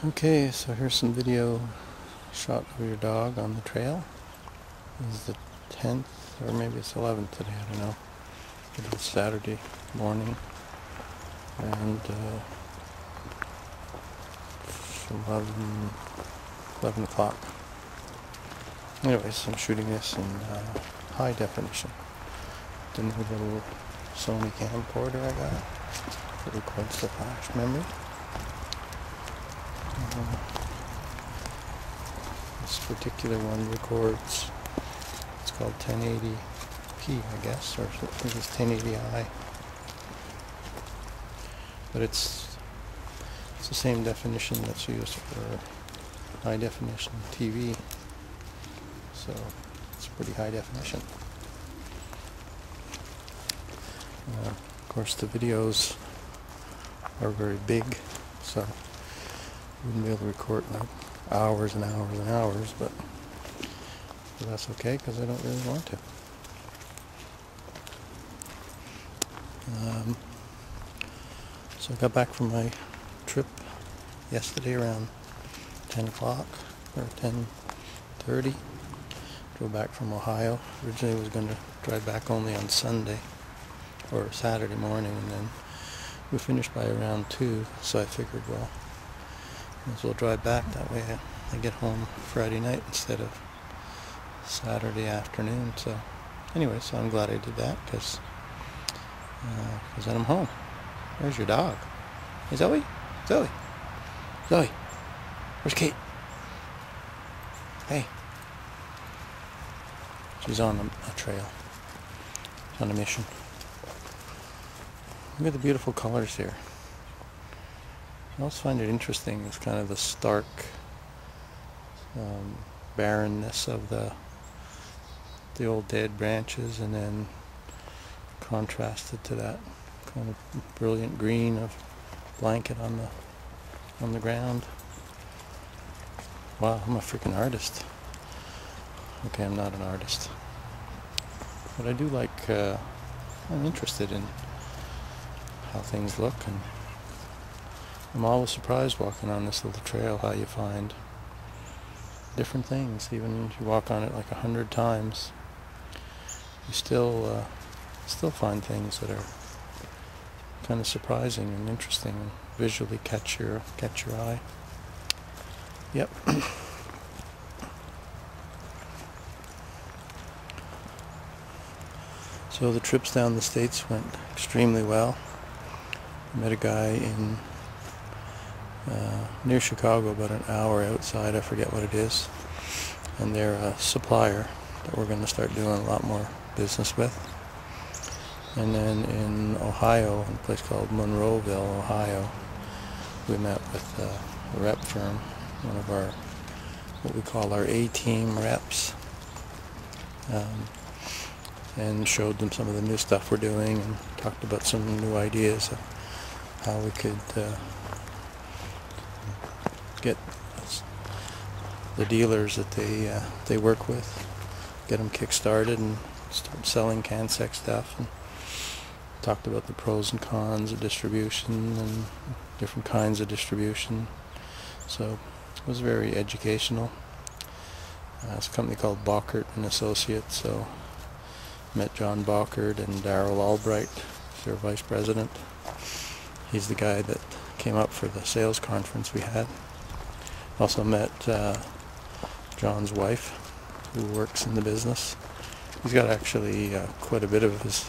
Okay, so here's some video shot of your dog on the trail. This is the 10th, or maybe it's 11th today, I don't know. It was Saturday morning, and it's 11 o'clock. Anyways, I'm shooting this in high definition. The new little Sony camcorder I got that records the flash memory. This particular one records, it's called 1080p, I guess, or I think it's 1080i. But it's the same definition that's used for high definition TV. So it's pretty high definition. Of course, the videos are very big, so I wouldn't be able to record like hours and hours and hours, but that's okay because I don't really want to. So I got back from my trip yesterday around 10 o'clock or 10:30. Drove back from Ohio. Originally was going to drive back only on Sunday or Saturday morning, and then we finished by around 2, so I figured, well, might as well drive back, that way I get home Friday night instead of Saturday afternoon. So anyway, so I'm glad I did that because then I'm home. There's your dog. Hey, Zoe? Zoe? Zoe? Where's Kate? Hey. She's on a trail. She's on a mission. Look at the beautiful colors here. I always find it interesting, it's kind of the stark barrenness of the old dead branches, and then contrasted to that kind of brilliant green of blanket on the ground. Wow, I'm a freaking artist. Okay, I'm not an artist, but I do like, I'm interested in how things look, and I'm always surprised walking on this little trail how you find different things. Even if you walk on it like 100 times, you still find things that are kind of surprising and interesting and visually catch your eye. Yep. So the trips down the States went extremely well. I met a guy in near Chicago, about an hour outside, I forget what it is, and they're a supplier that we're going to start doing a lot more business with. And then in Ohio, in a place called Monroeville, Ohio, we met with a rep firm, one of our, what we call our A-team reps, and showed them some of the new stuff we're doing and talked about some new ideas of how we could get the dealers that they work with, get them kick-started and start selling CanSec stuff, and talked about the pros and cons of distribution and different kinds of distribution. So it was very educational. It's a company called Bockert and Associates, so met John Bockert and Darrell Albright, their vice president. He's the guy that came up for the sales conference we had. Also met John's wife, who works in the business. He's got actually quite a bit of his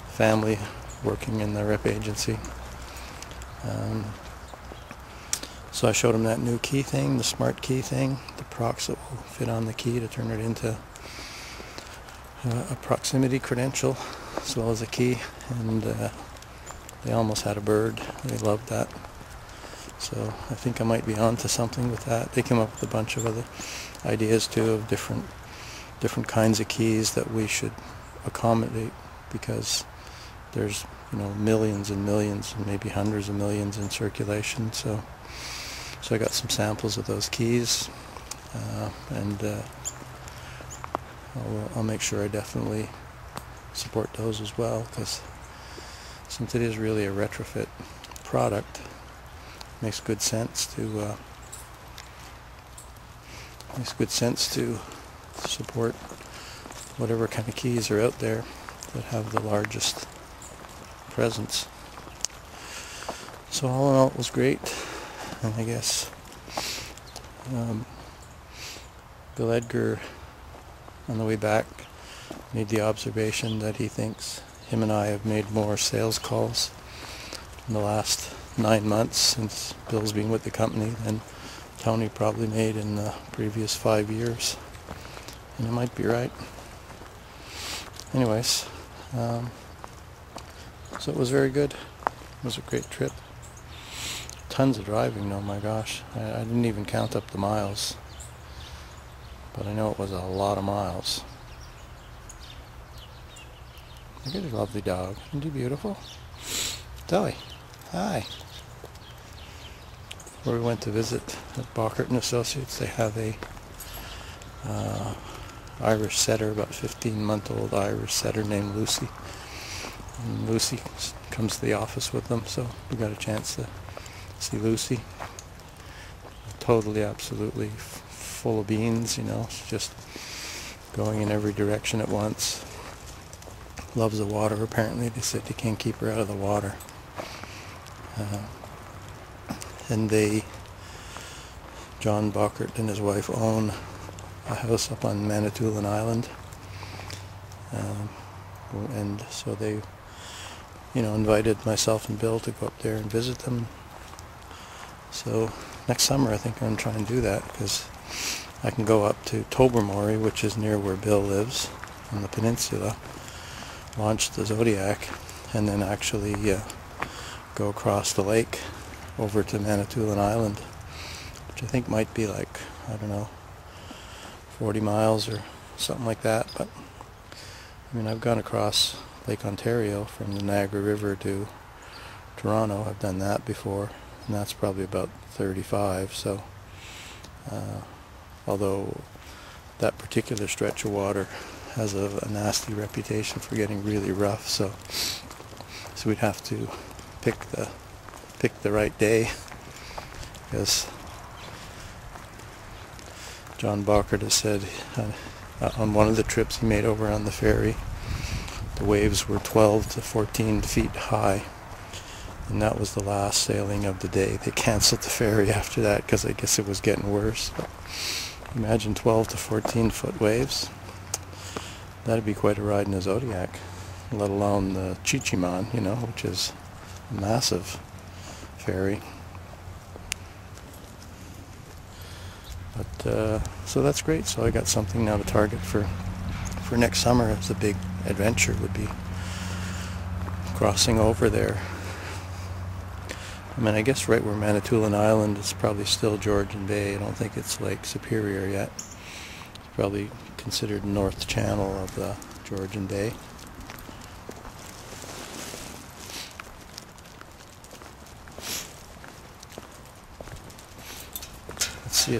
family working in the rep agency. So I showed him that new key thing, the smart key thing, the procs that will fit on the key to turn it into a proximity credential as well as a key, and they almost had a bird. They loved that. So I think I might be on to something with that. They came up with a bunch of other ideas too, of different kinds of keys that we should accommodate, because there's, you know, millions and millions and maybe hundreds of millions in circulation. So I got some samples of those keys, and I'll make sure I definitely support those as well, because since it is really a retrofit product, makes good sense to makes good sense to support whatever kind of keys are out there that have the largest presence. So all in all, it was great. And I guess Bill Edgar, on the way back, made the observation that he thinks him and I have made more sales calls in the last 9 months since Bill's been with the company than Tony probably made in the previous 5 years. And he might be right. Anyways, so it was very good. It was a great trip. Tons of driving, oh my gosh. I didn't even count up the miles. But I know it was a lot of miles. Look at your lovely dog. Isn't he beautiful? Zoe, hi. Where we went to visit at Bockert and Associates, they have a Irish setter, about 15-month-old Irish setter named Lucy. And Lucy comes to the office with them, so we got a chance to see Lucy. Totally, absolutely full of beans, you know, she's just going in every direction at once. Loves the water, apparently. They said you can't keep her out of the water. And John Bockert and his wife own a house up on Manitoulin Island. And so they, invited myself and Bill to go up there and visit them. So next summer I think I'm going to try and do that, because I can go up to Tobermory, which is near where Bill lives on the peninsula, launch the Zodiac, and then actually go across the lake over to Manitoulin Island, which I think might be like, 40 miles or something like that. But I mean, I've gone across Lake Ontario from the Niagara River to Toronto. I've done that before, and that's probably about 35. So although that particular stretch of water has a nasty reputation for getting really rough, so we'd have to pick the right day, because John Bockert has said on one of the trips he made over on the ferry, the waves were 12 to 14 feet high, and that was the last sailing of the day. They canceled the ferry after that because I guess it was getting worse. But imagine 12 to 14 foot waves. That'd be quite a ride in a Zodiac, let alone the Chichiman, which is a massive ferry. But so that's great. So I got something now to target for next summer. As a big adventure would be crossing over there. I mean, I guess right where Manitoulin Island is probably still Georgian Bay. I don't think it's Lake Superior yet. It's probably considered North Channel of the Georgian Bay. Let's see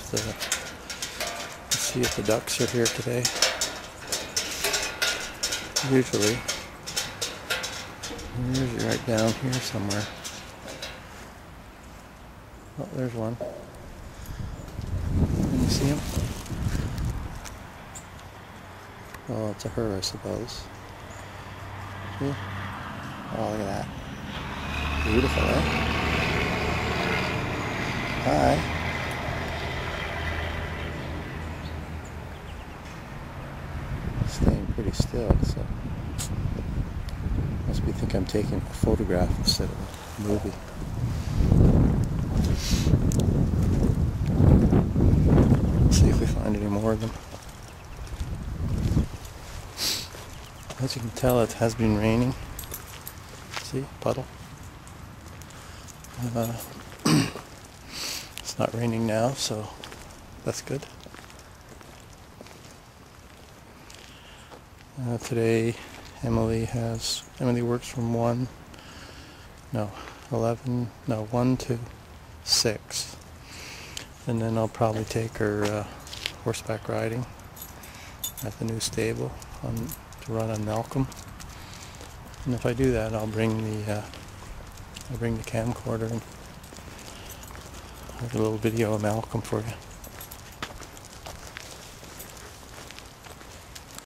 if the ducks are here today. Usually right down here somewhere. Oh, there's one. Can you see him? Oh, it's a her, I suppose. See? Oh, look at that. Beautiful, eh? Hi. Staying pretty still, so must be think I'm taking a photograph instead of a movie. Let's see if we find any more of them. As you can tell, it has been raining. See, puddle. It's not raining now, so that's good. Today, Emily works from 1 to 6. And then I'll probably take her horseback riding at the new stable to run on Malcolm. And if I do that, I'll bring the camcorder and have a little video of Malcolm for you.